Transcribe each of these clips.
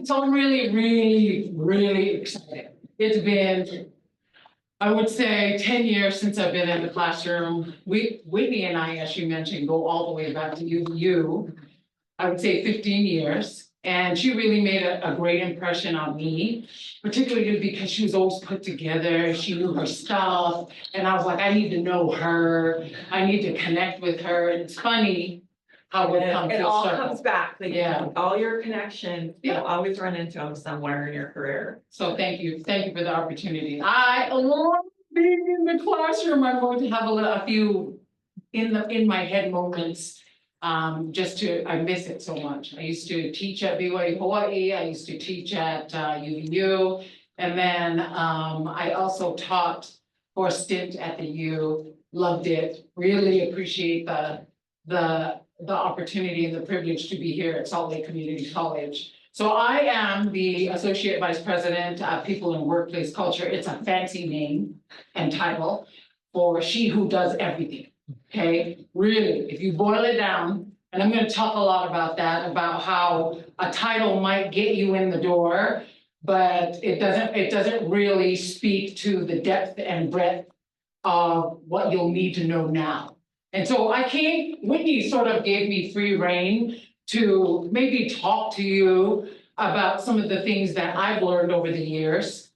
So I'm really excited. It's been, I would say, 10 years since I've been in the classroom. Whitney and I, as you mentioned, go all the way back to UVU. I would say 15 years. And she really made a great impression on me, particularly because she was always put together. She knew her stuff. And I was like, I need to know her. I need to connect with her. And it's funny how it comes It full all circle. comes back, like, Yeah. all your connections, Yeah. you'll always run into them somewhere in your career. So thank you for the opportunity. I love being in the classroom. I'm going to have a few in my head moments. I miss it so much. I used to teach at BYU Hawaii. I used to teach at UVU. And then I also taught for a stint at the U. Loved it. Really appreciate the opportunity and the privilege to be here at Salt Lake Community College. So I am the Associate Vice President of People and Workplace Culture. It's a fancy name and title for she who does everything. Okay, really, if you boil it down, and I'm going to talk a lot about that, about how a title might get you in the door, but it doesn't really speak to the depth and breadth of what you'll need to know now. And so Whitney sort of gave me free rein to maybe talk to you about some of the things that I've learned over the years.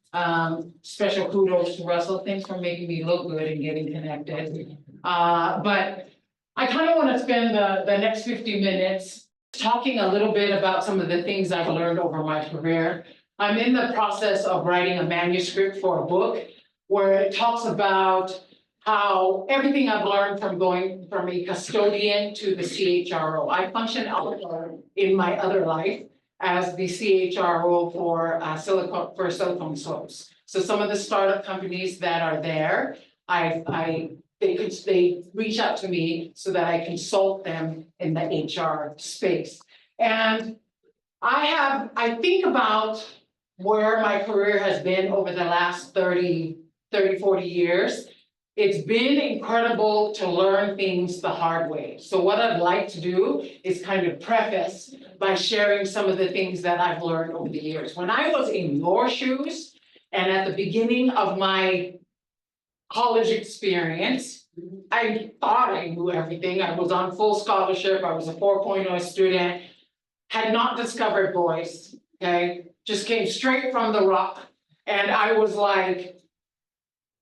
Special kudos to Russell. Thanks for making me look good and getting connected. But I kind of want to spend the next 50 minutes talking a little bit about some of the things I've learned over my career. I'm in the process of writing a manuscript for a book where it talks about how everything I've learned from going from a custodian to the CHRO. I function out in my other life as the CHRO for Silicon Slopes. So some of the startup companies that are there, they reach out to me so that I consult them in the HR space. And I think about where my career has been over the last 30, 40 years. It's been incredible to learn things the hard way. So what I'd like to do is kind of preface by sharing some of the things that I've learned over the years. When I was in your shoes and at the beginning of my college experience, I thought I knew everything. I was on full scholarship. I was a 4.0 student, had not discovered voice, okay? Just came straight from the rock. And I was like,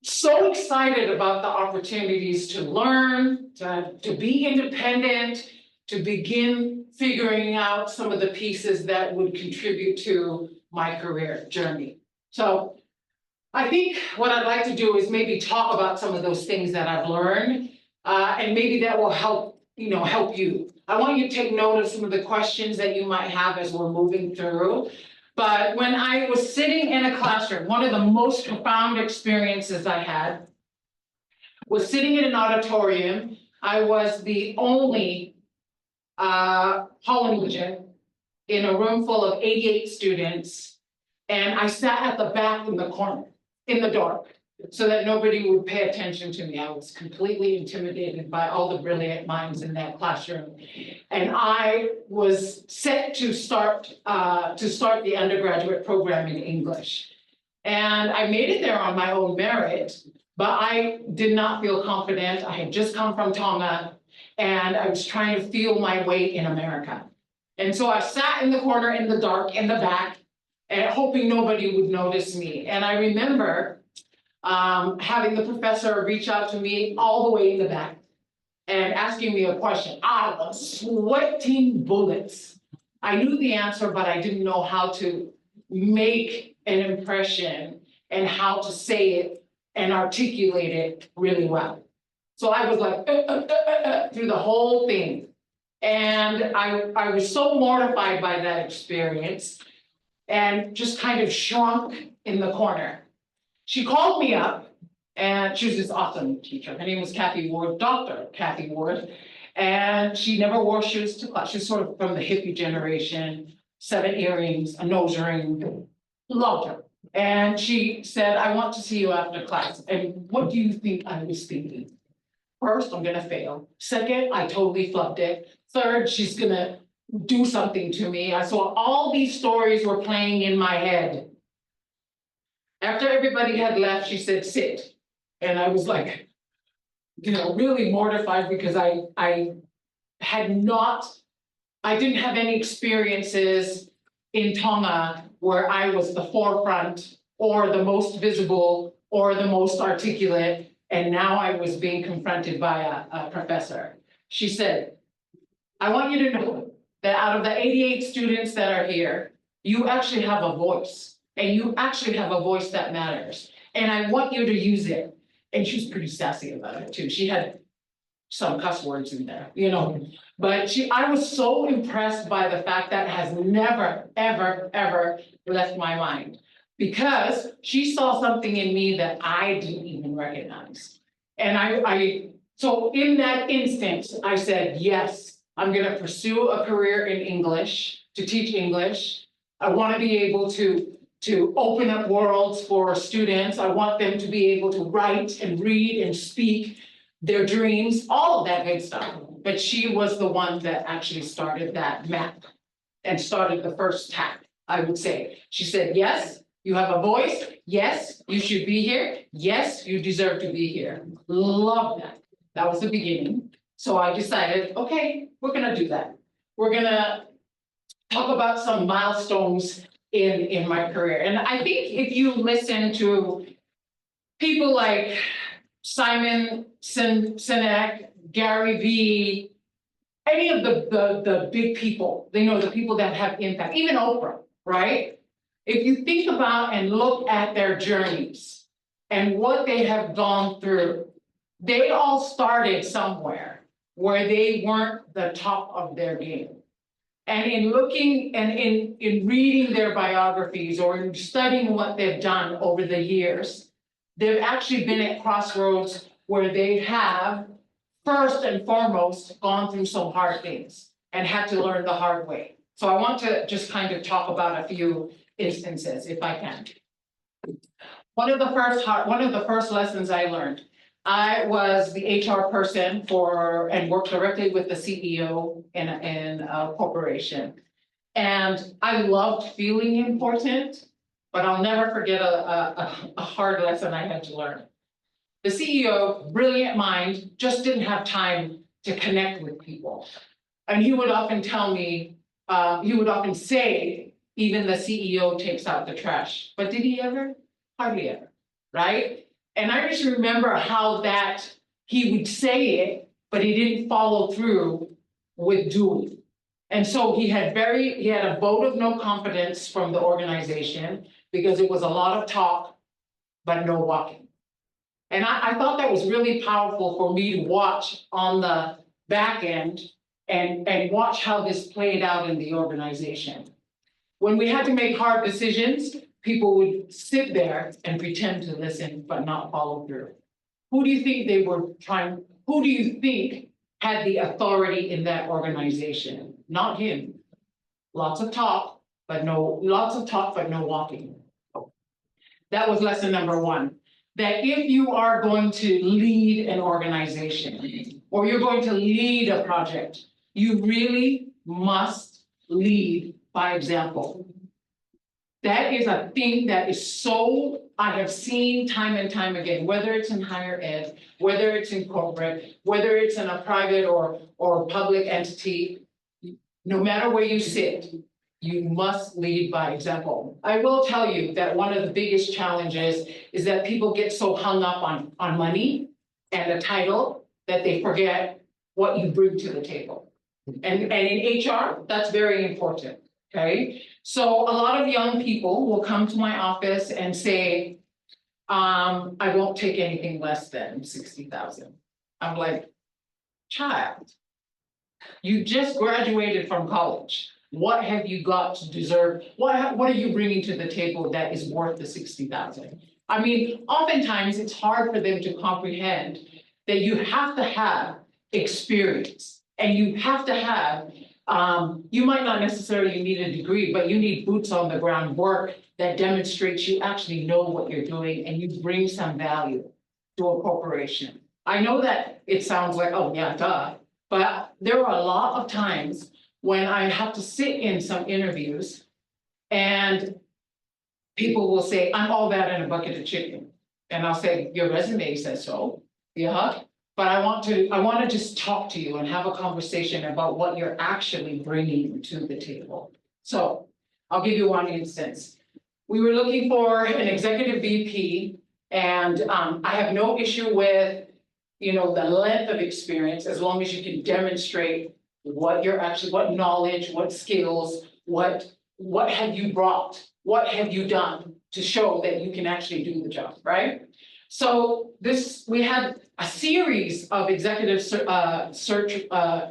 so excited about the opportunities to learn, to be independent, to begin figuring out some of the pieces that would contribute to my career journey. So I think what I'd like to do is maybe talk about some of those things that I've learned, and maybe that will help you. I want you to take note of some of the questions that you might have as we're moving through. But when I was sitting in a classroom, one of the most profound experiences I had was sitting in an auditorium. I was the only Polynesian in a room full of 88 students, and I sat at the back in the corner, in the dark, so that nobody would pay attention to me. I was completely intimidated by all the brilliant minds in that classroom. And I was set to start the undergraduate program in English. And I made it there on my own merit, but I did not feel confident. I had just come from Tonga, and I was trying to feel my way in America. And so I sat in the corner in the dark, in the back, and hoping nobody would notice me. And I remember having the professor reach out to me all the way in the back and asking me a question. I was sweating bullets. I knew the answer, but I didn't know how to make an impression and how to say it and articulate it really well. So I was like, through the whole thing. And I was so mortified by that experience and just kind of shrunk in the corner. She called me up, and she was this awesome teacher. Her name was Kathy Ward, Dr. Kathy Ward, and she never wore shoes to class. She was sort of from the hippie generation, 7 earrings, a nose ring, loved her. And she said, I want to see you after class. And what do you think I was thinking? First, I'm gonna fail. Second, I totally flubbed it. Third, she's gonna do something to me. I saw all these stories were playing in my head. After everybody had left, she said, sit. And I was like, really mortified because I had not, I didn't have any experiences in Tonga where I was the forefront or the most visible or the most articulate. And now I was being confronted by a professor. She said, I want you to know that out of the 88 students that are here, you actually have a voice, and you actually have a voice that matters. And I want you to use it. And she was pretty sassy about it too. She had some cuss words in there, but I was so impressed by the fact that has never, ever, ever left my mind. Because she saw something in me that I didn't even recognize. And so in that instance, I said, yes, I'm gonna pursue a career in English, to teach English. I wanna be able to open up worlds for students. I want them to be able to write and read and speak their dreams, all of that good stuff. But she was the one that actually started that map and started the first tack, I would say. She said, yes, you have a voice. Yes, you should be here. Yes, you deserve to be here. Love that. That was the beginning. So I decided, okay, we're gonna do that. We're gonna talk about some milestones in my career. And I think if you listen to people like Simon Sinek, Gary Vee, any of the big people, the people that have impact, even Oprah, right? If you think about and look at their journeys and what they have gone through, they all started somewhere where they weren't the top of their game. And in looking and in reading their biographies or in studying what they've done over the years, they've actually been at crossroads where they have, first and foremost, gone through some hard things and had to learn the hard way. So I want to just kind of talk about a few instances, if I can. One of the first lessons I learned, I was the HR person and worked directly with the CEO in a corporation. And I loved feeling important, but I'll never forget a hard lesson I had to learn. The CEO, brilliant mind, just didn't have time to connect with people. And he would often tell me, he would often say, even the CEO takes out the trash. But did he ever? Hardly ever, right? And I just remember how that he would say it, but he didn't follow through with doing. And so he had a vote of no confidence from the organization because it was a lot of talk, but no walking. And I thought that was really powerful for me to watch on the back end and watch how this played out in the organization. When we had to make hard decisions, people would sit there and pretend to listen, but not follow through. Who do you think had the authority in that organization? Not him. Lots of talk, but no walking. That was lesson number one. That if you are going to lead an organization or you're going to lead a project, you really must lead by example. That is a thing that is I have seen time and time again, whether it's in higher ed, whether it's in corporate, whether it's in a private or public entity, no matter where you sit, you must lead by example. I will tell you that one of the biggest challenges is that people get so hung up on money and a title that they forget what you bring to the table. And in HR, that's very important, okay? So a lot of young people will come to my office and say, I won't take anything less than 60,000. I'm like, child, you just graduated from college. What have you got to deserve? What are you bringing to the table that is worth the 60,000? I mean, oftentimes it's hard for them to comprehend that you have to have experience and you have to have, you might not necessarily need a degree, but you need boots on the ground work that demonstrates you actually know what you're doing and you bring some value to a corporation. I know that it sounds like, oh yeah, duh, but there are a lot of times when I have to sit in some interviews and people will say, I'm all that in a bucket of chicken. And I'll say, your resume says so, yeah, but I want to just talk to you and have a conversation about what you're actually bringing to the table. So I'll give you one instance. We were looking for an executive VP, and I have no issue with, the length of experience, as long as you can demonstrate what you're actually, what knowledge, what skills, what have you brought? What have you done to show that you can actually do the job, right? So we had a series of executive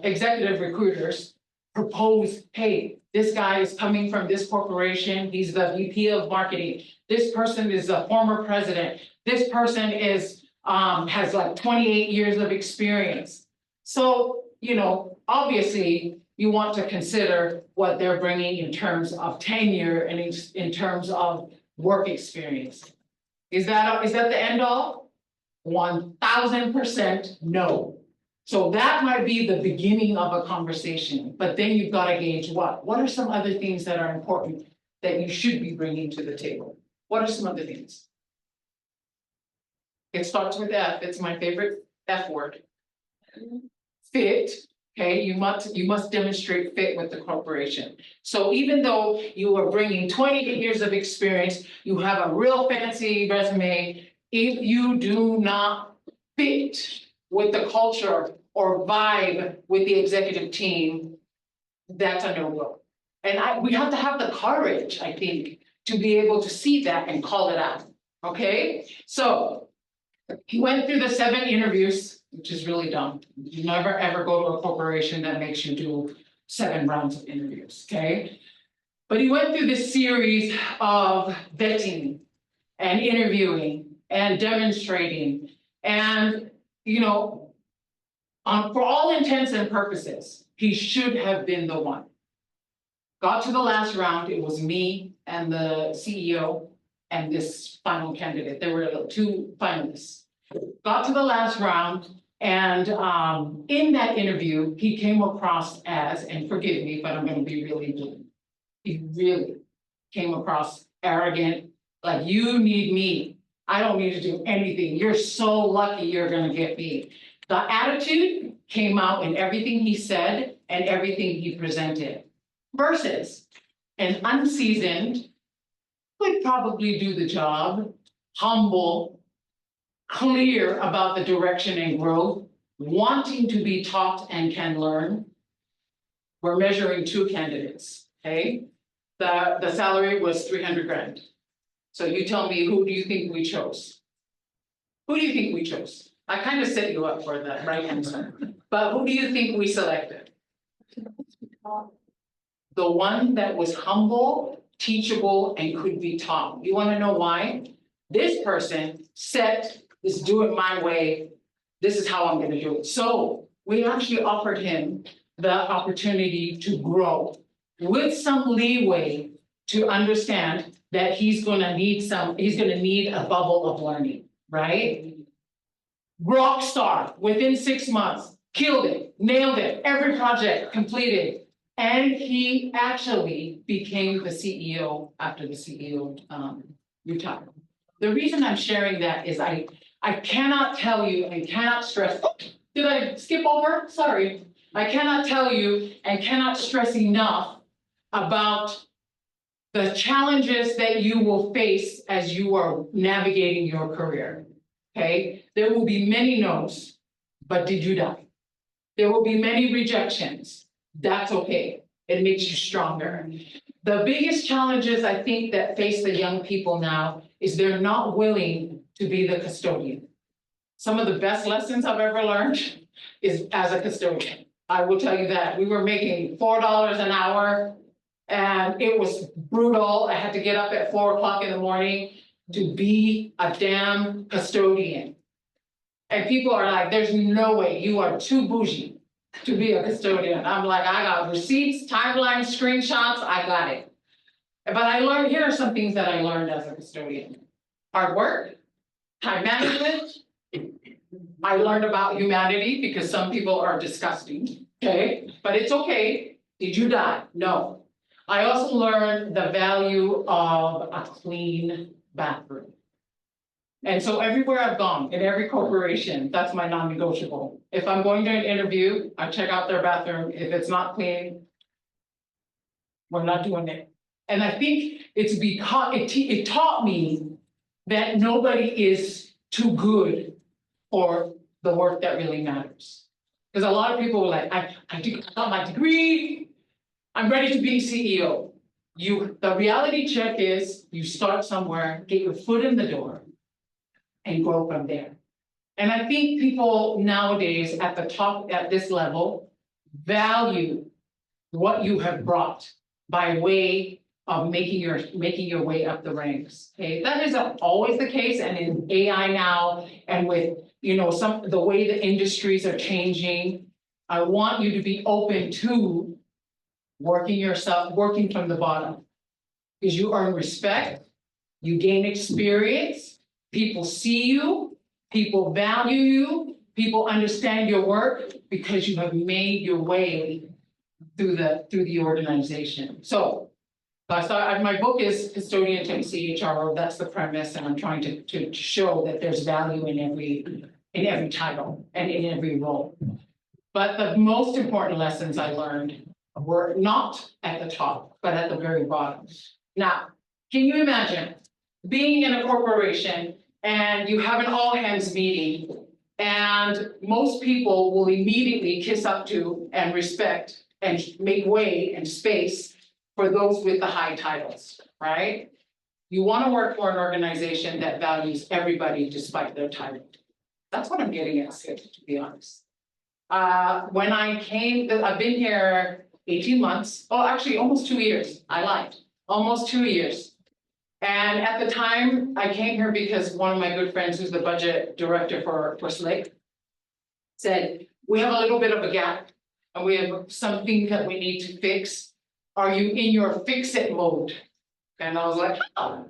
executive recruiters propose, hey, this guy is coming from this corporation, he's the VP of marketing, this person is a former president, this person has like 28 years of experience. So, obviously, you want to consider what they're bringing in terms of tenure and in terms of work experience. Is that the end all? 1000% no. So that might be the beginning of a conversation, but then you've got to gauge what are some other things that are important that you should be bringing to the table? What are some other things? It starts with F, it's my favorite F word. Fit, okay, you must demonstrate fit with the corporation. So even though you are bringing 28 years of experience, you have a real fancy resume, if you do not fit with the culture or vibe with the executive team, that's a no-go. And we have to have the courage, I think, to be able to see that and call it out, okay? So he went through the 7 interviews, which is really dumb. You never ever go to a corporation that makes you do 7 rounds of interviews, okay? But he went through this series of vetting and interviewing and demonstrating and, for all intents and purposes, he should have been the one. Got to the last round, it was me and the CEO and this final candidate. There were 2 finalists. Got to the last round, and in that interview, he came across as, and forgive me, but I'm going to be really blunt. He really came across arrogant, like, you need me. I don't need to do anything. You're so lucky you're going to get me. The attitude came out in everything he said and everything he presented. Versus an unseasoned, would probably do the job, humble, clear about the direction and growth, wanting to be taught and can learn. We're measuring 2 candidates, okay? The salary was 300 grand. So you tell me, who do you think we chose? Who do you think we chose? I kind of set you up for the right answer, but who do you think we selected? The one that was humble, teachable, and could be taught. You want to know why? This person said, "This do it my way. This is how I'm going to do it." So we actually offered him the opportunity to grow with some leeway to understand that he's going to need a bubble of learning, right? Rock star within 6 months, killed it, nailed it, every project completed. And he actually became the CEO after the CEO retired. The reason I'm sharing that is I cannot tell you and cannot stress, did I skip over? Sorry. I cannot tell you and cannot stress enough about the challenges that you will face as you are navigating your career, okay? There will be many no's, but did you die? There will be many rejections. That's okay. It makes you stronger. The biggest challenges I think that face the young people now is they're not willing to be the custodian. Some of the best lessons I've ever learned is as a custodian. I will tell you that. We were making $4 an hour and it was brutal. I had to get up at 4 o'clock in the morning to be a damn custodian. And people are like, there's no way, you are too bougie to be a custodian. I'm like, I got receipts, timelines, screenshots, I got it. But here are some things that I learned as a custodian. Hard work, time management. I learned about humanity because some people are disgusting, okay? But it's okay. Did you die? No. I also learned the value of a clean bathroom. And so everywhere I've gone, in every corporation, that's my non-negotiable. If I'm going to an interview, I check out their bathroom. If it's not clean, we're not doing it. And I think it's because it taught me that nobody is too good for the work that really matters. Because a lot of people are like, I got my degree, I'm ready to be CEO. The reality check is you start somewhere, get your foot in the door, and grow from there. And I think people nowadays at the top, at this level, value what you have brought by way of making your way up the ranks. Okay, that isn't always the case, and in AI now, and with the way the industries are changing, I want you to be open to working from the bottom. Because you earn respect, you gain experience, people see you, people value you, people understand your work because you have made your way through the organization. So my book is Custodian to CHRO, that's the premise, and I'm trying to show that there's value in every title and in every role. But the most important lessons I learned were not at the top, but at the very bottom. Now, can you imagine being in a corporation and you have an all hands meeting and most people will immediately kiss up to and respect and make way and space for those with the high titles, right? You want to work for an organization that values everybody despite their title. That's what I'm getting at, Sid, to be honest. When I came, I've been here 18 months, oh, actually almost 2 years, I lied, almost 2 years. And at the time, I came here because one of my good friends, who's the budget director for SLCC, said, we have a little bit of a gap and we have something that we need to fix. Are you in your fix-it mode? And I was like, oh,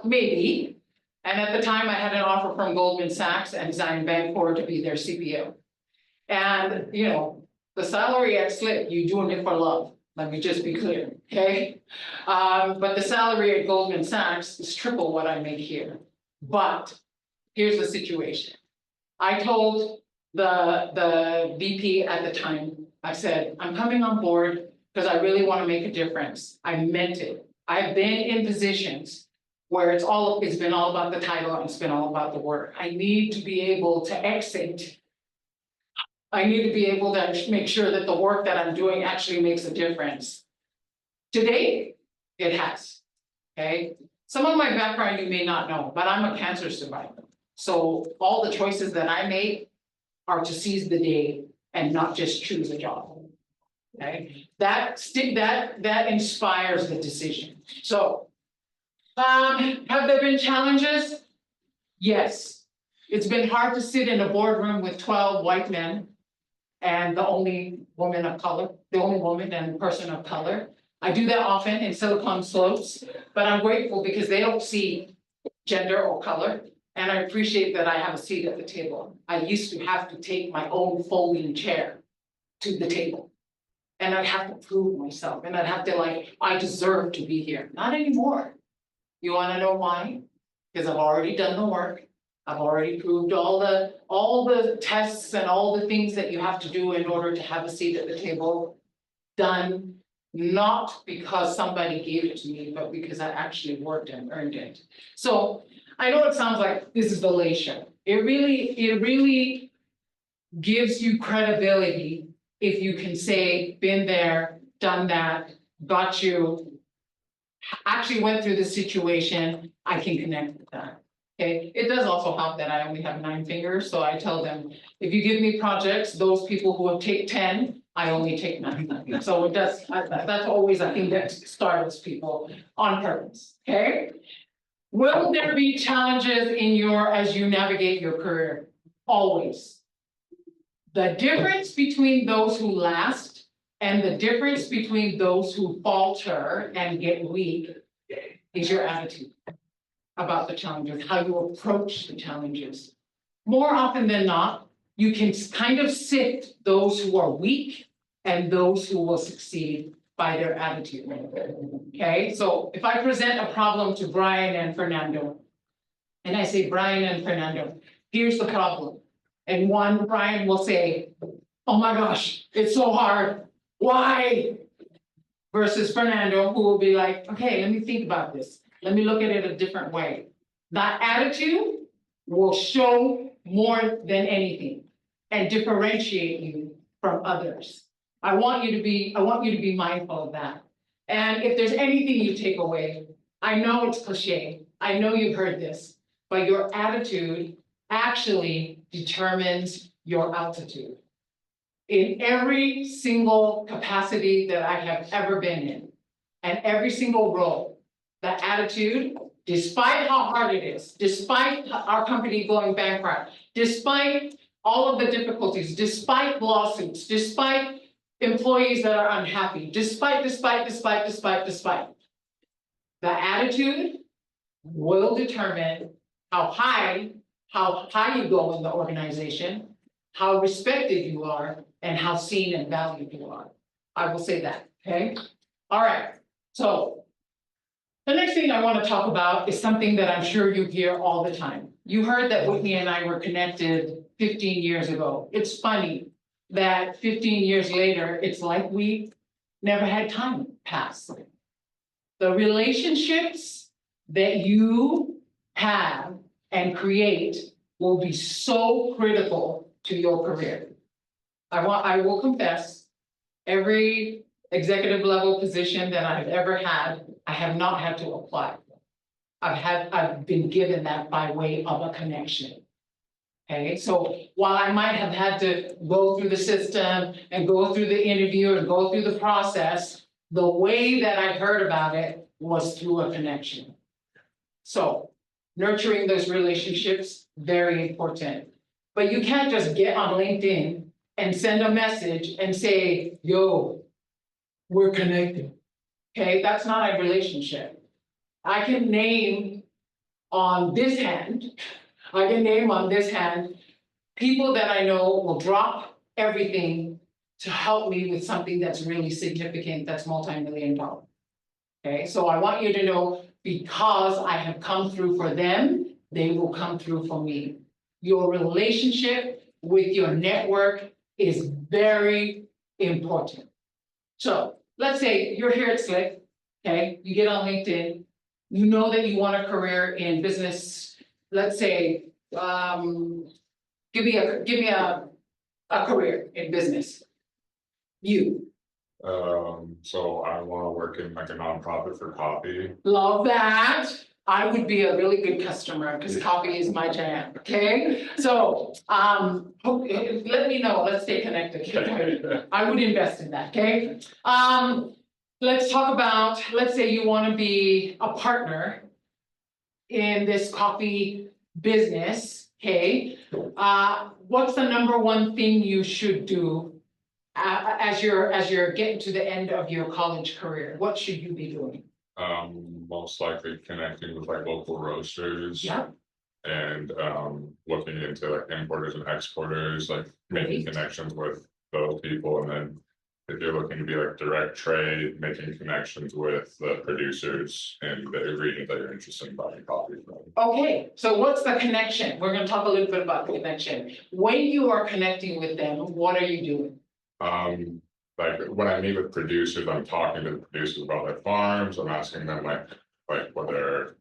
maybe. And at the time, I had an offer from Goldman Sachs and Zion Bancorp to be their CPO. And, the salary at SLCC, you're doing it for love. Let me just be clear, okay? But the salary at Goldman Sachs is triple what I make here. But here's the situation. I told the VP at the time, I said, I'm coming on board because I really want to make a difference. I meant it. I've been in positions where it's been all about the title and it's been all about the work. I need to be able to exit. I need to be able to make sure that the work that I'm doing actually makes a difference. Today, it has, okay? Some of my background you may not know, but I'm a cancer survivor. So all the choices that I make are to seize the day and not just choose a job, okay? That inspires the decision. So, have there been challenges? Yes. It's been hard to sit in a boardroom with 12 white men and the only woman of color, the only woman and person of color. I do that often in Silicon Slopes, but I'm grateful because they don't see gender or color. And I appreciate that I have a seat at the table. I used to have to take my own folding chair to the table. And I'd have to prove myself and I'd have to I deserve to be here. Not anymore. You wanna know why? Because I've already done the work. I've already proved all the tests and all the things that you have to do in order to have a seat at the table done, not because somebody gave it to me, but because I actually worked and earned it. So I know it sounds like this is the Lei show. It really gives you credibility if you can say, been there, done that, got you, actually went through the situation, I can connect with that. Okay, it does also help that I only have 9 fingers, so I tell them, if you give me projects, those people who will take 10, I only take 9. So it does, that's always, I think, that startles people on purpose, okay? Will there be challenges as you navigate your career? Always. The difference between those who last and the difference between those who falter and get weak is your attitude about the challenges, how you approach the challenges. More often than not, you can kind of sift those who are weak and those who will succeed by their attitude. Okay, so if I present a problem to Brian and Fernando, and I say, Brian and Fernando, here's the problem. And Brian will say, oh my gosh, it's so hard, why? Versus Fernando, who will be like, okay, let me think about this. Let me look at it a different way. That attitude will show more than anything and differentiate you from others. I want you to be mindful of that. And if there's anything you take away, I know it's cliche, I know you've heard this, but your attitude actually determines your altitude. In every single capacity that I have ever been in, and every single role, the attitude, despite how hard it is, despite our company going bankrupt, despite all of the difficulties, despite lawsuits, despite employees that are unhappy, despite, the attitude will determine how high you go in the organization, how respected you are, and how seen and valued you are. I will say that, okay? All right, so the next thing I want to talk about is something that I'm sure you hear all the time. You heard that Whitney and I were connected 15 years ago. It's funny that 15 years later, it's like we never had time pass. The relationships that you have and create will be so critical to your career. I will confess, every executive level position that I've ever had, I have not had to apply. I've been given that by way of a connection. Okay, so while I might have had to go through the system and go through the interview and go through the process, the way that I heard about it was through a connection. So nurturing those relationships, very important. But you can't just get on LinkedIn and send a message and say, yo, we're connected. Okay, that's not a relationship. I can name on this hand, people that I know will drop everything to help me with something that's really significant, that's multi-million-dollar. Okay, so I want you to know, because I have come through for them, they will come through for me. Your relationship with your network is very important. So let's say you're here at Slick, okay, you get on LinkedIn, you know that you want a career in business. Let's say, give me a career in business. So I wanna work in like a nonprofit for coffee. Love that. I would be a really good customer because coffee is my jam, okay? So, let me know, let's stay connected. I would invest in that, okay? Let's talk about, let's say you want to be a partner in this coffee business, okay? What's the number one thing you should do as you're getting to the end of your college career? What should you be doing? Most likely connecting with like local roasters. Yeah. And looking into like importers and exporters, like making connections with those people, and then if you're looking to be like direct trade, making connections with the producers in the region that you're interested in buying coffee from. Okay, so what's the connection? We're gonna talk a little bit about the connection. When you are connecting with them, what are you doing? Like when I meet with producers, I'm talking to the producers about their farms. I'm asking them like what their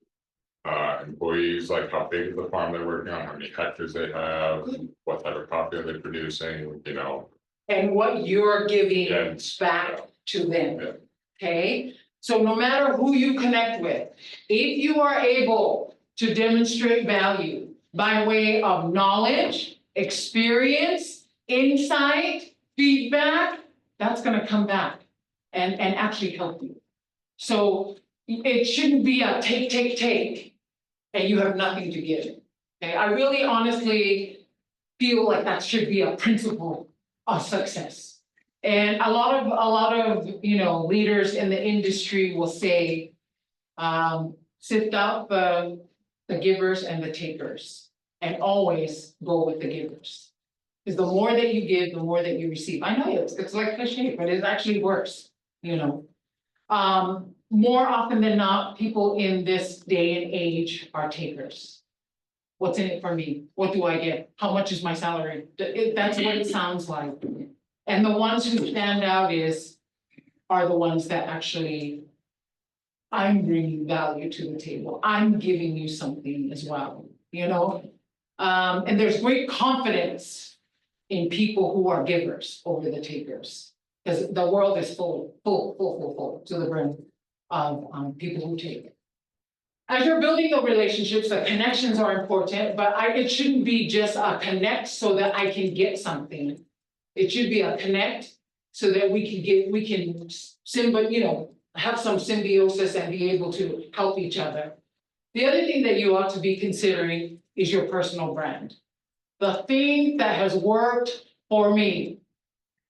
employees, like how big is the farm they're working on, how many hectares they have, what type of coffee are they producing, you know. And what you're giving Yes. back to them, Yeah. okay? So no matter who you connect with, if you are able to demonstrate value by way of knowledge, experience, insight, feedback, that's gonna come back and actually help you. So it shouldn't be a take, and you have nothing to give. Okay, I really honestly feel like that should be a principle of success. And a lot of leaders in the industry will say, sift out the givers and the takers, and always go with the givers. Because the more that you give, the more that you receive. I know it's like cliche, but it actually works, you know. More often than not, people in this day and age are takers. What's in it for me? What do I get? How much is my salary? That's what it sounds like. And the ones who stand out are the ones that actually, I'm bringing value to the table. I'm giving you something as well, you know? And there's great confidence in people who are givers over the takers. Because the world is full to the brim of people who take. As you're building the relationships, the connections are important, but it shouldn't be just a connect so that I can get something. It should be a connect so that we can have some symbiosis and be able to help each other. The other thing that you ought to be considering is your personal brand. The thing that has worked for me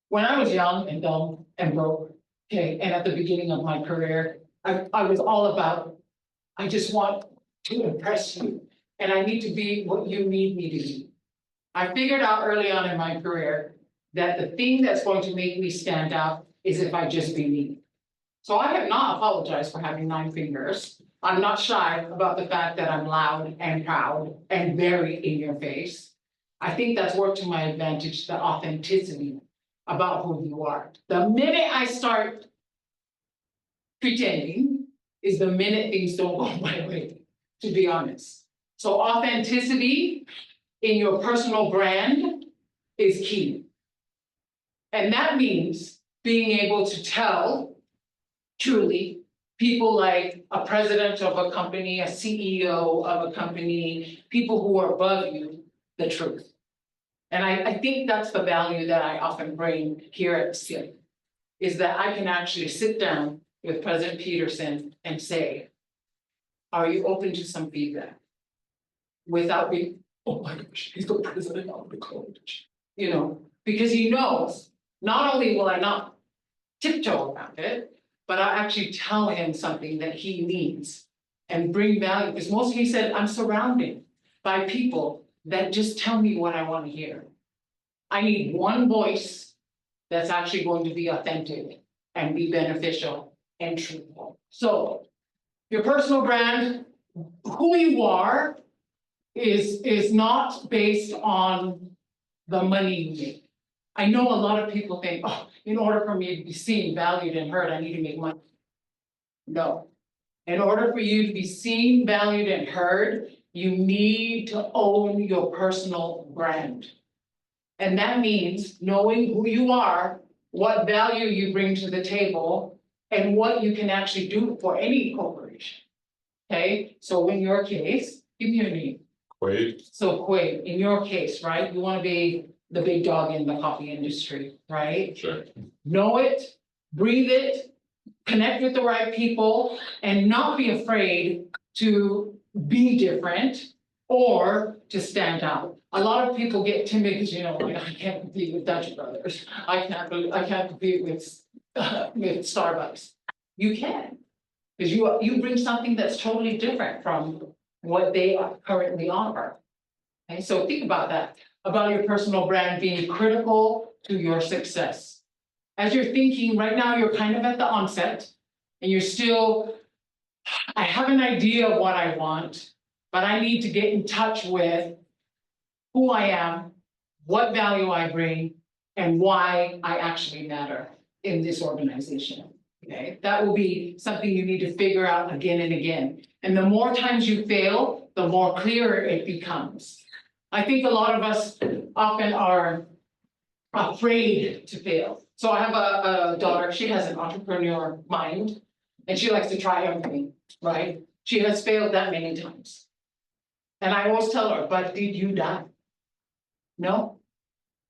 when I was young and dumb and broke, okay, and at the beginning of my career, I was all about, I just want to impress you, and I need to be what you need me to be. I figured out early on in my career that the thing that's going to make me stand out is if I just be me. So I have not apologized for having 9 fingers. I'm not shy about the fact that I'm loud and proud and very in your face. I think that's worked to my advantage, the authenticity about who you are. The minute I start pretending is the minute things don't go my way, to be honest. So authenticity in your personal brand is key. And that means being able to tell truly people like a president of a company, a CEO of a company, people who are above you, the truth. And I think that's the value that I often bring here at SLCC, is that I can actually sit down with President Peterson and say, are you open to some feedback? Without being, oh my gosh, he's the president of the college. You know, because he knows, not only will I not tiptoe around it, but I actually tell him something that he needs and bring value. Because he said, I'm surrounded by people that just tell me what I want to hear. I need one voice that's actually going to be authentic and be beneficial and truthful. So your personal brand, who you are, is not based on the money you make. I know a lot of people think, oh, in order for me to be seen, valued, and heard, I need to make money. No. In order for you to be seen, valued, and heard, you need to own your personal brand. And that means knowing who you are, what value you bring to the table, and what you can actually do for any corporation. Okay, so in your case, give me your name. Quaid, So Quaid, in your case, right, you want to be the big dog in the coffee industry, right? sure, Know it, breathe it, connect with the right people, and not be afraid to be different or to stand out. A lot of people get timid because, like, I can't compete with Dutch Brothers. I can't compete with Starbucks. You can, because you bring something that's totally different from what they currently offer. Okay, so think about that, about your personal brand being critical to your success. As you're thinking right now, you're kind of at the onset and you're still, I have an idea of what I want, but I need to get in touch with who I am, what value I bring, and why I actually matter in this organization. Okay, that will be something you need to figure out again and again. And the more times you fail, the more clearer it becomes. I think a lot of us often are afraid to fail. So I have a daughter, she has an entrepreneur mind, and she likes to try everything, right? She has failed that many times. And I always tell her, but did you die? No.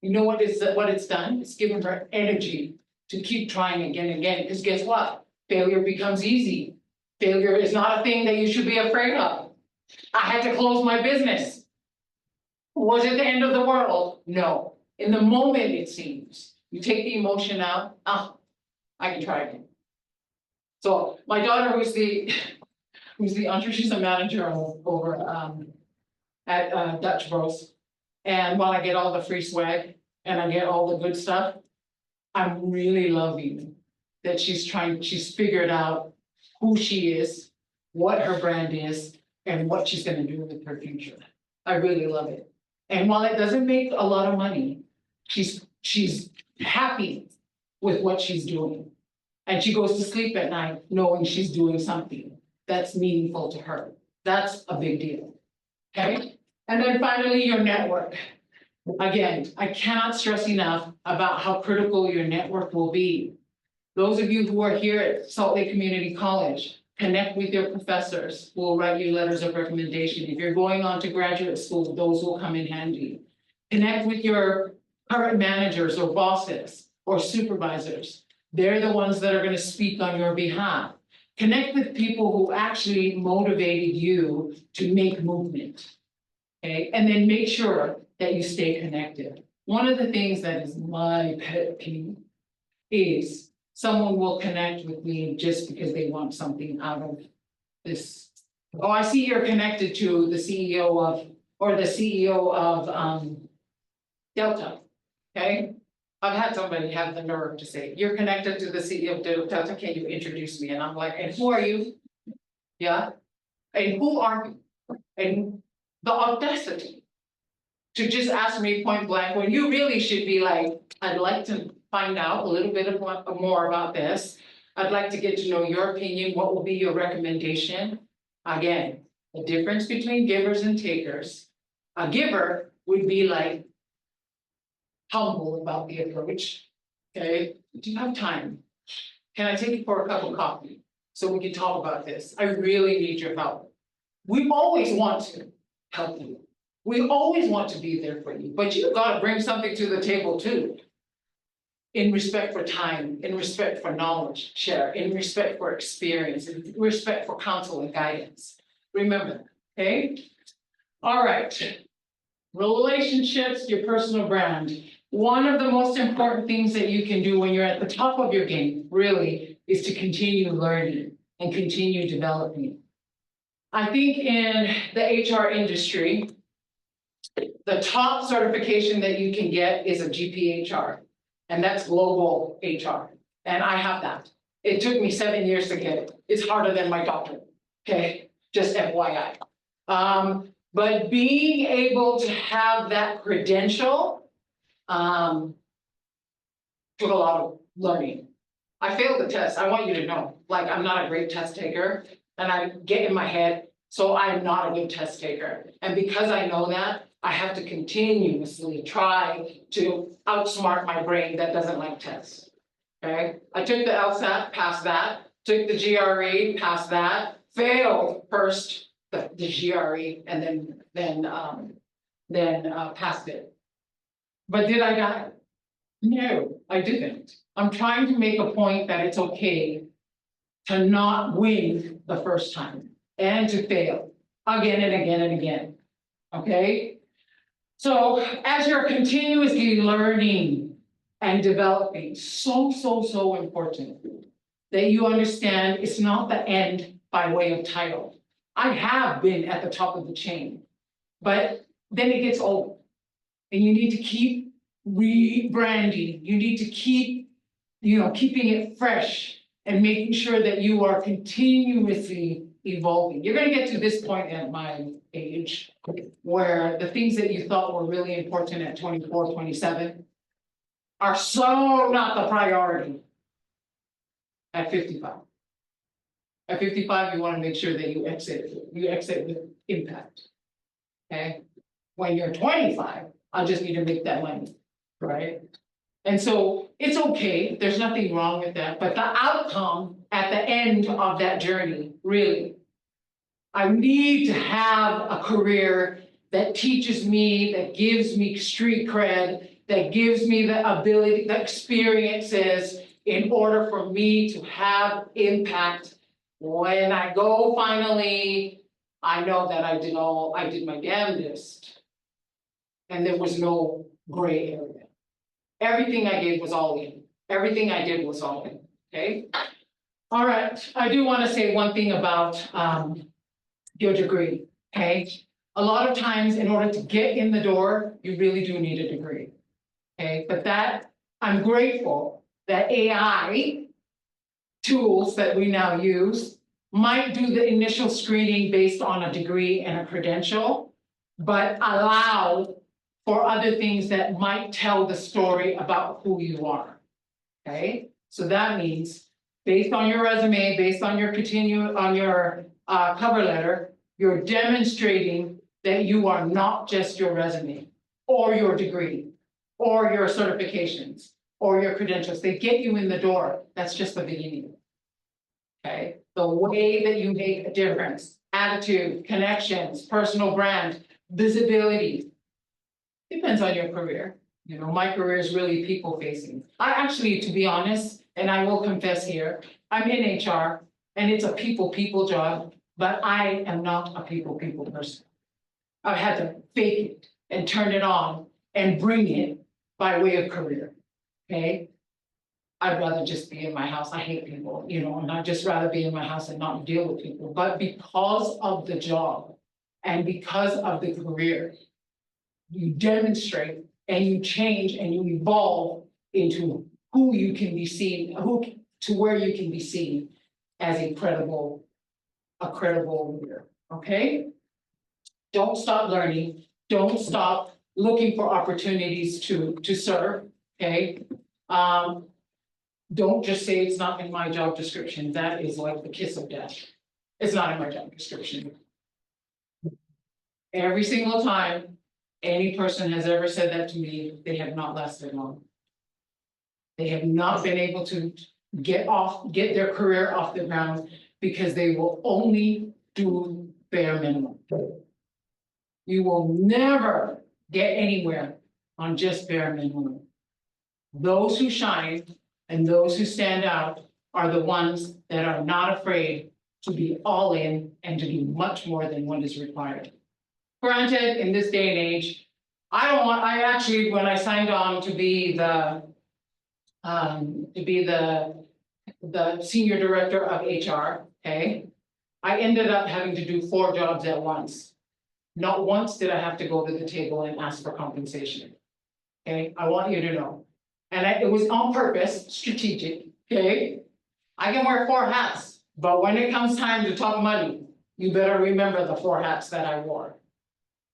You know what it's done? It's given her energy to keep trying again and again, because guess what? Failure becomes easy. Failure is not a thing that you should be afraid of. I had to close my business. Was it the end of the world? No. In the moment, it seems. You take the emotion out, I can try again. So my daughter, who's the she's a manager over at Dutch Bros. And while I get all the free swag and I get all the good stuff, I'm really loving that she's figured out who she is, what her brand is, and what she's gonna do with her future. I really love it. And while it doesn't make a lot of money, she's happy with what she's doing. And she goes to sleep at night knowing she's doing something that's meaningful to her. That's a big deal. Okay? And then finally, your network. Again, I cannot stress enough about how critical your network will be. Those of you who are here at Salt Lake Community College, connect with your professors who will write you letters of recommendation. If you're going on to graduate school, those will come in handy. Connect with your current managers or bosses or supervisors. They're the ones that are going to speak on your behalf. Connect with people who actually motivated you to make movement. Okay, and then make sure that you stay connected. One of the things that is my pet peeve is someone will connect with me just because they want something out of this. Oh, I see you're connected to the CEO of, or the CEO of Delta, okay? I've had somebody have the nerve to say, you're connected to the CEO of Delta, can you introduce me? And I'm like, and who are you? Yeah, and who are you? And the audacity to just ask me point blank, when you really should be like, I'd like to find out a little bit of more about this. I'd like to get to know your opinion. What will be your recommendation? Again, the difference between givers and takers. A giver would be like humble about the approach. Okay, do you have time? Can I take you for a cup of coffee so we can talk about this? I really need your help. We always want to help you. We always want to be there for you, but you've got to bring something to the table too. In respect for time, in respect for knowledge share, in respect for experience, in respect for counsel and guidance. Remember, okay? All right. Relationships, your personal brand. One of the most important things that you can do when you're at the top of your game, really, is to continue learning and continue developing. I think in the HR industry, the top certification that you can get is a GPHR, and that's global HR. And I have that. It took me 7 years to get it. It's harder than my doctorate, okay? Just FYI. But being able to have that credential took a lot of learning. I failed the test. I want you to know, like, I'm not a great test taker, and I get in my head, so I'm not a good test taker. And because I know that, I have to continuously try to outsmart my brain that doesn't like tests. Okay, I took the LSAT, passed that, took the GRE, passed that, failed first the GRE, and then passed it. But did I die? No, I didn't. I'm trying to make a point that it's okay to not win the first time and to fail again and again and again. Okay? So as you're continuously learning and developing, so important that you understand it's not the end by way of title. I have been at the top of the chain, but then it gets old and you need to keep rebranding. You need to keep, keeping it fresh and making sure that you are continuously evolving. You're going to get to this point at my age where the things that you thought were really important at 24, 27 are so not the priority at 55. At 55, you want to make sure that you exit with impact. Okay? When you're 25, I just need to make that money, right? And so it's okay, there's nothing wrong with that, but the outcome at the end of that journey, really, I need to have a career that teaches me, that gives me street cred, that gives me the ability, the experiences in order for me to have impact. When I go finally, I know that I did my damnedest. And there was no gray area. Everything I gave was all in. Everything I did was all in, okay? All right, I do want to say one thing about your degree, okay? A lot of times, in order to get in the door, you really do need a degree. Okay, but that, I'm grateful that AI tools that we now use might do the initial screening based on a degree and a credential, but allow for other things that might tell the story about who you are. Okay, so that means based on your resume, based on your cover letter, you're demonstrating that you are not just your resume or your degree or your certifications or your credentials. They get you in the door. That's just the beginning. Okay, the way that you make a difference, attitude, connections, personal brand, visibility. Depends on your career. You know, my career is really people facing. I actually, to be honest, and I will confess here, I'm in HR and it's a people job, but I am not a people person. I've had to fake it and turn it on and bring it by way of career. Okay. I'd rather just be in my house. I hate people, you know, and I'd just rather be in my house and not deal with people. But because of the job and because of the career, you demonstrate and you change and you evolve into who you can be seen, to where you can be seen as a credible leader. Okay? Don't stop learning. Don't stop looking for opportunities to serve. Okay? Don't just say it's not in my job description. That is like the kiss of death. It's not in my job description. Every single time any person has ever said that to me, they have not lasted long. They have not been able to get their career off the ground because they will only do bare minimum. You will never get anywhere on just bare minimum. Those who shine and those who stand out are the ones that are not afraid to be all in and to do much more than what is required. Granted, in this day and age, I actually, when I signed on to be the senior director of HR, okay, I ended up having to do 4 jobs at once. Not once did I have to go to the table and ask for compensation. Okay, I want you to know. And it was on purpose, strategic, okay? I can wear 4 hats, but when it comes time to talk money, you better remember the 4 hats that I wore.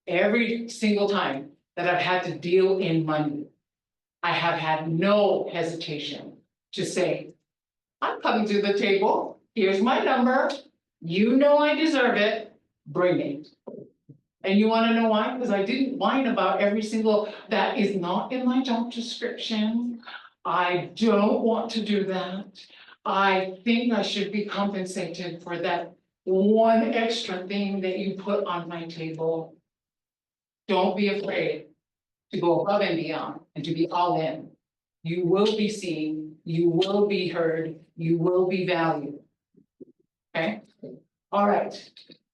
Every single time that I've had to deal in money, I have had no hesitation to say, I'm coming to the table, here's my number, you know I deserve it, bring it. And you wanna know why? Because I didn't whine about every single, that is not in my job description. I don't want to do that. I think I should be compensated for that one extra thing that you put on my table. Don't be afraid to go above and beyond and to be all in. You will be seen, you will be heard, you will be valued. Okay? All right.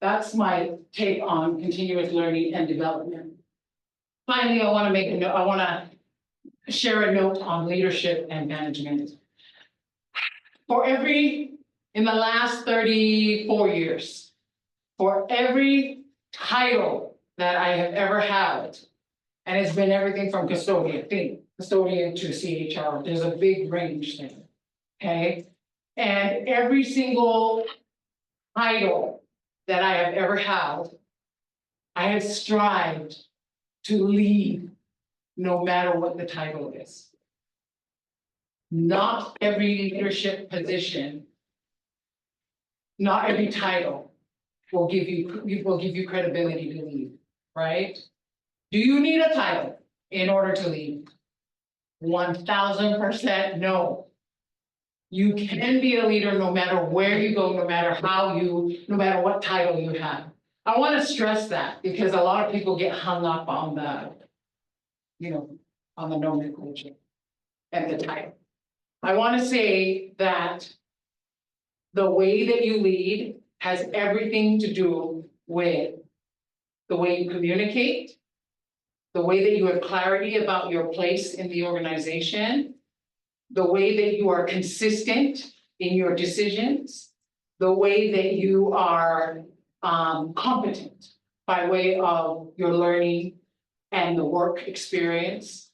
That's my take on continuous learning and development. Finally, I want to make a note, I want to share a note on leadership and management. In the last 34 years, for every title that I have ever had, and it's been everything from custodian to CHR, there's a big range there, okay? And every single title that I have ever held, I have strived to lead no matter what the title is. Not every leadership position, not every title will give you credibility to lead, right? Do you need a title in order to lead? 1000% no. You can be a leader no matter where you go, no matter what title you have. I want to stress that because a lot of people get hung up on on the nomenclature and the title. I want to say that the way that you lead has everything to do with the way you communicate, the way that you have clarity about your place in the organization, the way that you are consistent in your decisions, the way that you are competent by way of your learning and the work experience.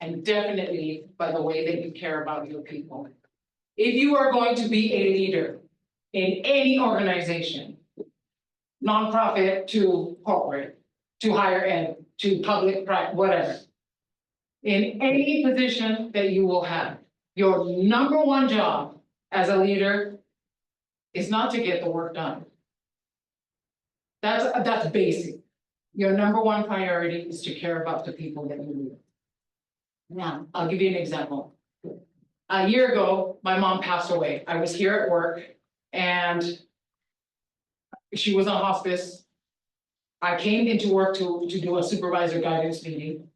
And definitely by the way that you care about your people. If you are going to be a leader in any organization, nonprofit to corporate, to higher ed, to public, private, whatever. In any position that you will have, your number one job as a leader is not to get the work done. That's basic. Your number one priority is to care about the people that you lead. Now, I'll give you an example. A year ago, my mom passed away. I was here at work and she was on hospice. I came into work to do a supervisor guidance meeting.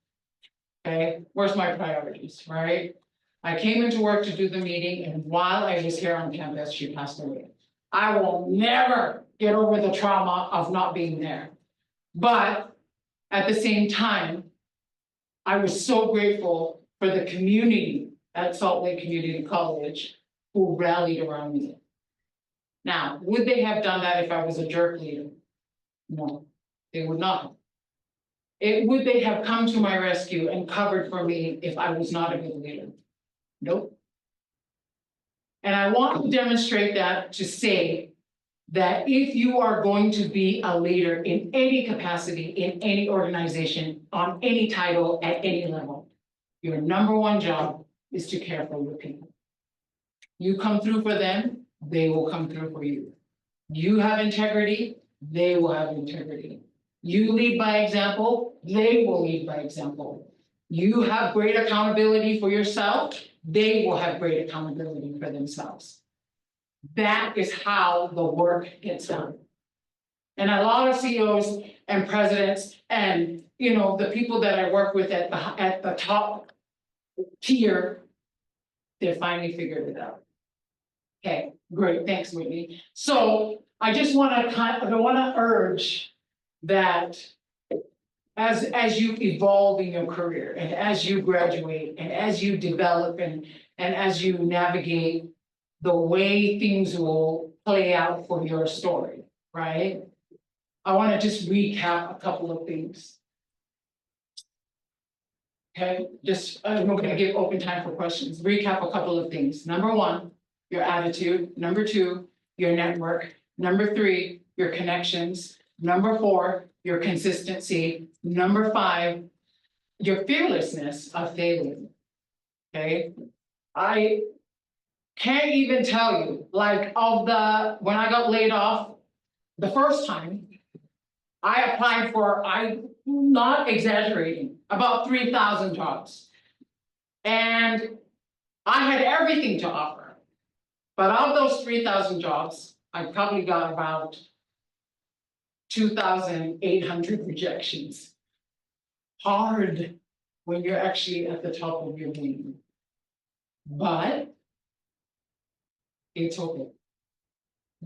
Okay, where's my priorities, right? I came into work to do the meeting, and while I was here on campus, she passed away. I will never get over the trauma of not being there. But at the same time, I was so grateful for the community at Salt Lake Community College who rallied around me. Now, would they have done that if I was a jerk leader? No, they would not. Would they have come to my rescue and covered for me if I was not a good leader? Nope. And I want to demonstrate that to say that if you are going to be a leader in any capacity, in any organization, on any title, at any level, your number one job is to care for your people. You come through for them, they will come through for you. You have integrity, they will have integrity. You lead by example, they will lead by example. You have great accountability for yourself, they will have great accountability for themselves. That is how the work gets done. And a lot of CEOs and presidents and the people that I work with at the top tier, they finally figured it out. Okay, great, thanks, Whitney. So I just want to urge that as you evolve in your career and as you graduate and as you develop and as you navigate the way things will play out for your story, right? I want to just recap a couple of things. Okay, we're going to give open time for questions. Recap a couple of things. Number one, your attitude. Number two, your network. Number three, your connections. Number four, your consistency. Number five, your fearlessness of failing. Okay, I can't even tell you, like when I got laid off the first time, I applied for, I'm not exaggerating, about 3,000 jobs. And I had everything to offer. But of those 3,000 jobs, I probably got about 2,800 rejections. Hard when you're actually at the top of your game. But it's okay.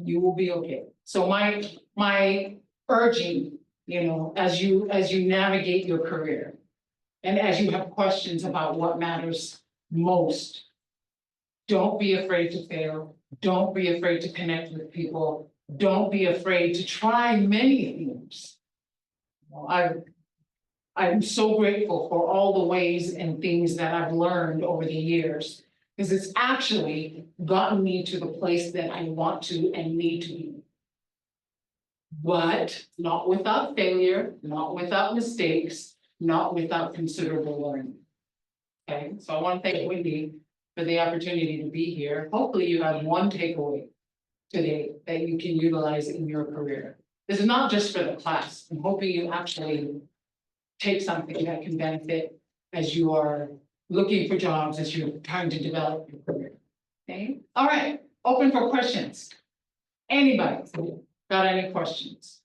You will be okay. So my urging, as you navigate your career and as you have questions about what matters most, don't be afraid to fail. Don't be afraid to connect with people. Don't be afraid to try many things. I'm so grateful for all the ways and things that I've learned over the years, because it's actually gotten me to the place that I want to and need to be. But not without failure, not without mistakes, not without considerable learning. Okay, so I want to thank Wendy for the opportunity to be here. Hopefully you have one takeaway today that you can utilize in your career. This is not just for the class. I'm hoping you actually take something that can benefit as you are looking for jobs, as you're trying to develop your career. Okay, all right, open for questions. Anybody got any questions?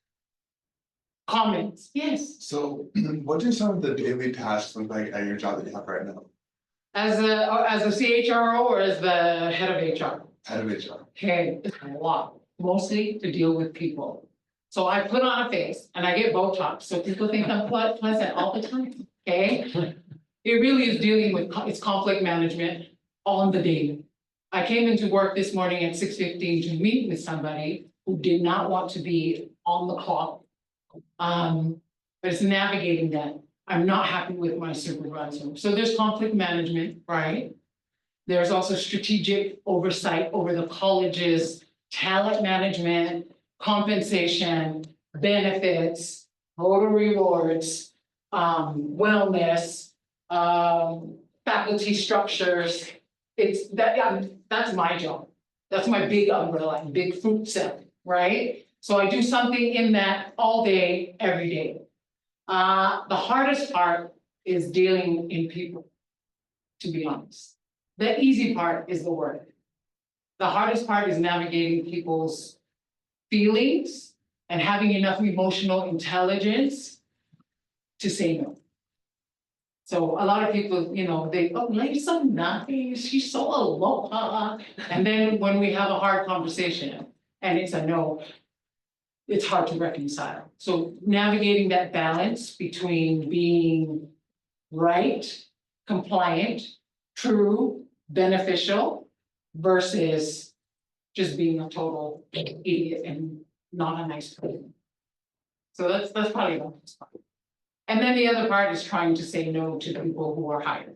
Comments? Yes. So what do some of the daily tasks look like at your job that you have right now? As a CHRO or as the head of HR? Head of HR. Okay, it's a lot, mostly to deal with people. So I put on a face and I get Botox, so people think I'm pleasant all the time, okay? It really is dealing with, it's conflict management on the daily. I came into work this morning at 6:15 to meet with somebody who did not want to be on the clock But it's navigating that. I'm not happy with my supervisor. So there's conflict management, right? There's also strategic oversight over the college's talent management, compensation, benefits, voter rewards, wellness, faculty structures. It's that, that's my job. That's my big umbrella, big fruit set, right? So I do something in that all day, every day. The hardest part is dealing in people, to be honest. The easy part is the work. The hardest part is navigating people's feelings and having enough emotional intelligence to say no. So a lot of people, you know, they, oh, Leigh's so nice, she's so aloha. And then when we have a hard conversation and it's a no, it's hard to reconcile. So navigating that balance between being right, compliant, true, beneficial versus just being a total idiot and not a nice person. So that's probably the hardest part. And then the other part is trying to say no to people who are hired.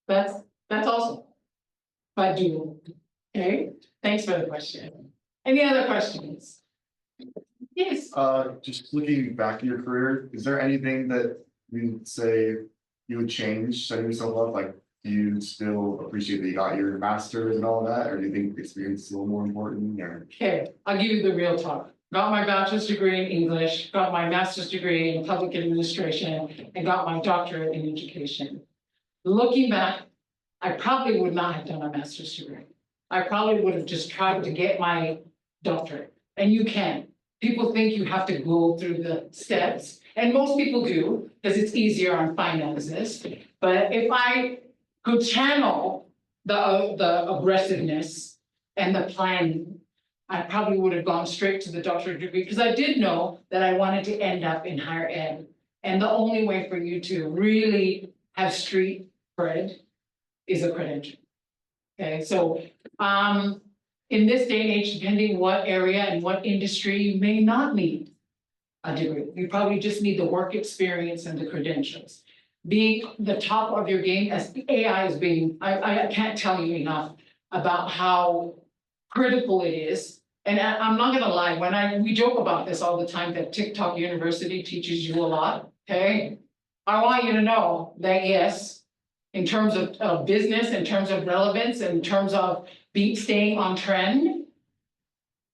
That's awesome. But do, okay, thanks for the question. Any other questions? Yes. Just looking back at your career, is there anything that you'd say you would change setting yourself up? Like, do you still appreciate that you got your master's and all that, or do you think experience is a little more important? Or Okay, I'll give you the real talk. Got my bachelor's degree in English, got my master's degree in public administration, and got my doctorate in education. Looking back, I probably would not have done a master's degree. I probably would have just tried to get my doctorate, and you can. People think you have to go through the steps, and most people do, because it's easier on finances. But if I could channel the aggressiveness and the planning, I probably would have gone straight to the doctorate degree, because I did know that I wanted to end up in higher ed. And the only way for you to really have street cred is a credential. Okay, so in this day and age, depending what area and what industry, you may not need a degree. You probably just need the work experience and the credentials. Being the top of your game, as AI is being, I can't tell you enough about how critical it is. And I'm not gonna lie, we joke about this all the time, that TikTok University teaches you a lot, okay? I want you to know that yes, in terms of business, in terms of relevance, in terms of staying on trend,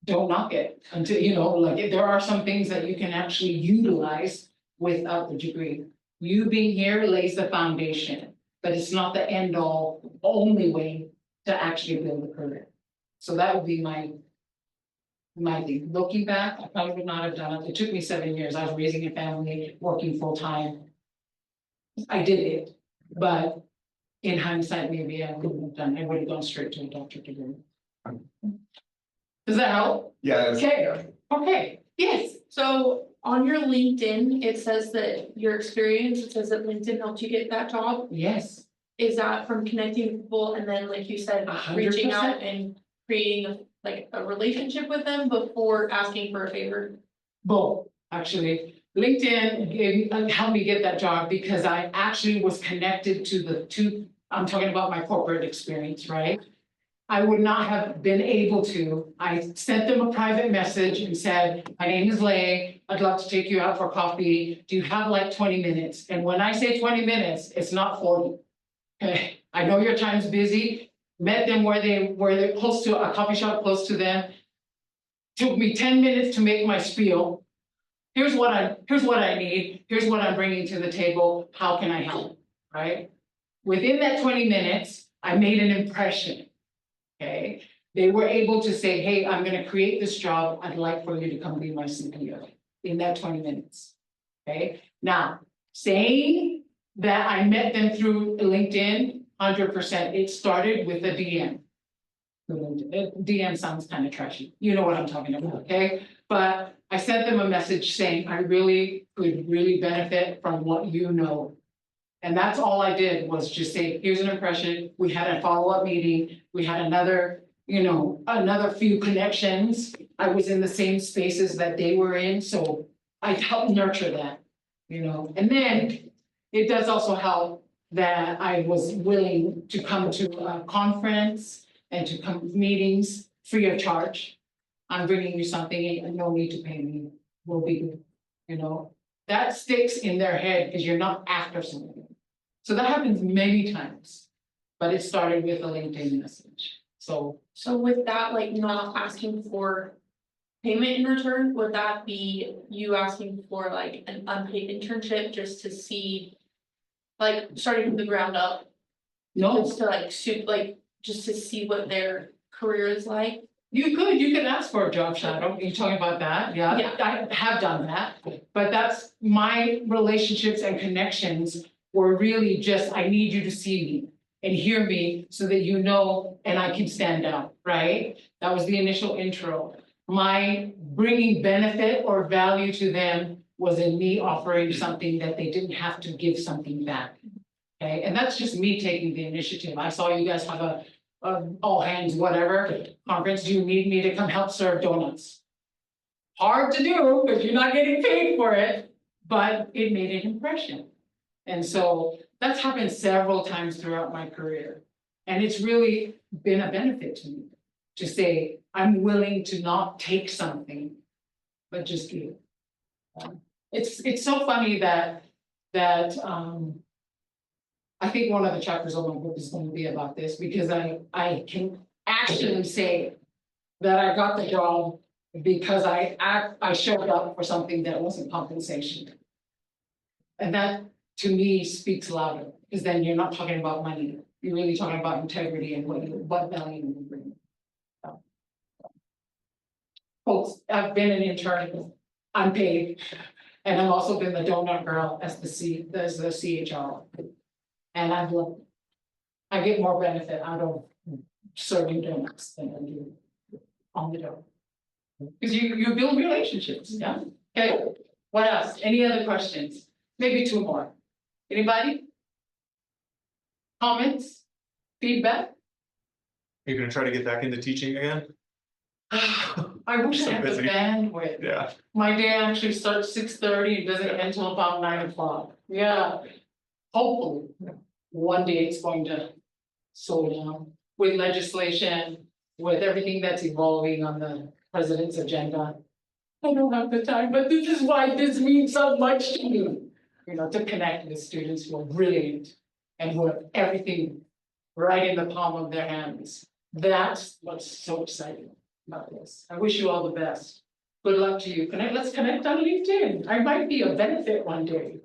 don't knock it until, you know, like there are some things that you can actually utilize without the degree. You being here lays the foundation, but it's not the end all, only way to actually build a career. So that would be my thing. Looking back, I probably would not have done it. It took me 7 years. I was raising a family, working full time. I did it, but in hindsight, maybe I wouldn't have done it. I would have gone straight to a doctorate degree. Does that help? yeah, Okay. Okay, yes. So on your LinkedIn, it says that your experience, it says that LinkedIn helped you get that job. Yes. Is that from connecting with people and then, like you said, reaching 100%. out and creating like a relationship with them before asking for a favor? Both, actually. LinkedIn helped me get that job because I actually was connected to I'm talking about my corporate experience, right? I would not have been able to. I sent them a private message and said, my name is Lei. I'd love to take you out for coffee. Do you have like 20 minutes? And when I say 20 minutes, it's not 40. Okay, I know your time's busy. Met them where they're close to a coffee shop close to them. Took me 10 minutes to make my spiel. Here's what I need. Here's what I'm bringing to the table. How can I help? Right? Within that 20 minutes, I made an impression. Okay, they were able to say, hey, I'm going to create this job. I'd like for you to come be my CPO in that 20 minutes. Okay, now saying that I met them through LinkedIn, 100%. It started with a DM. DM sounds kind of trashy. You know what I'm talking about, okay? But I sent them a message saying, I really could really benefit from what you know. And that's all I did was just say, here's an impression. We had a follow-up meeting. We had another, another few connections. I was in the same spaces that they were in, so I helped nurture that, you know, and then it does also help that I was willing to come to a conference and to come to meetings free of charge. I'm bringing you something and no need to pay me, will be good, you know? That sticks in their head because you're not after something. So that happens many times, but it started with a LinkedIn message, so. So with that, like not asking for payment in return, would that be you asking for like an unpaid internship just to see? Like starting from the ground up, No, just to like just to see what their career is like? you could ask for a job shadow, you're talking about that, yeah, Yeah. I have done that. But that's my relationships and connections were really just, I need you to see me and hear me so that you know, and I can stand out, right? That was the initial intro. My bringing benefit or value to them was in me offering something that they didn't have to give something back. Okay, and that's just me taking the initiative. I saw you guys have a all hands, whatever, conference. Do you need me to come help serve donuts? Hard to do because you're not getting paid for it, but it made an impression. And so that's happened several times throughout my career. And it's really been a benefit to me to say, I'm willing to not take something, but just give. It's so funny that I think one of the chapters of my book is going to be about this because I can actually say that I got the job because I showed up for something that wasn't compensation. And that to me speaks louder, because then you're not talking about money, you're really talking about integrity and what value you bring. Folks, I've been an intern, unpaid, and I've also been the donut girl as the CHRO. And I've loved it. I get more benefit out of serving donuts than I do on the job. Because you build relationships, yeah? Okay, what else? Any other questions? Maybe two more. Anybody? Comments? Feedback? You're gonna try to get back into teaching again? I wish I So had the busy. bandwidth. Yeah. My day actually starts 6:30 and doesn't end until about 9 o'clock. Yeah. Hopefully, one day it's going to slow down with legislation, with everything that's evolving on the president's agenda. I don't have the time, but this is why this means so much to me. You know, to connect with students who are brilliant and who have everything right in the palm of their hands. That's what's so exciting about this. I wish you all the best. Good luck to you. Let's connect on LinkedIn. I might be a benefit one day.